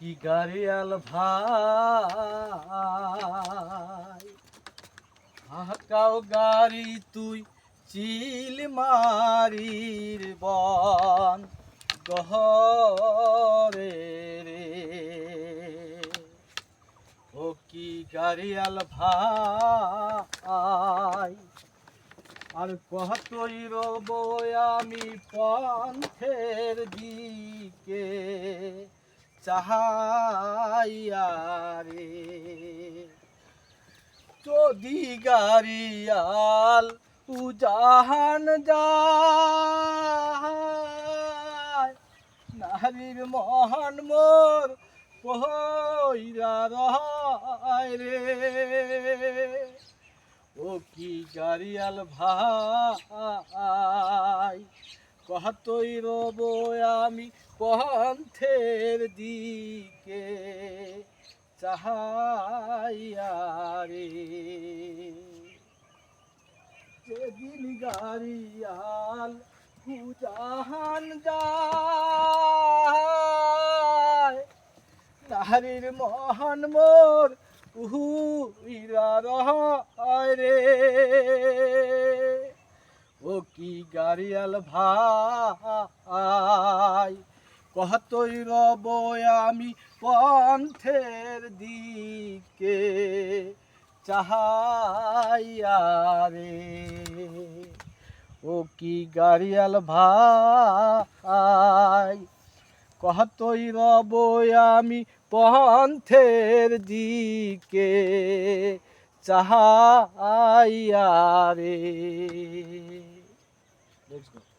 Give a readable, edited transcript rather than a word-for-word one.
কি গাড়িয়াল ভাই হাকাও গাড়ি তুই চিল মারির বন গহরে রে ও কি গাড়িয়াল ভাই আর কতই রব আমি পন্থের দিকে চাহাইয়া রে যদি গাড়িয়াল উজাহান যায় নারীর মহান মোর পহইরা রহায় রে ও কি গাড়িয়াল ভাই কতই রব আমি পন্থের দিকে চাহাইয়া রে যেদিন গাড়িয়াল উজাহান যায় নারীর মহান মোর উহুইরা রহায় রে ও কি গাড়িয়াল ভাই কতই রব আমি পন্থের দিকে চাহাইয়া রে ও কি গাড়িয়াল ভাই কতই রব আমি পন্থের দিকে চাহাইয়া রে।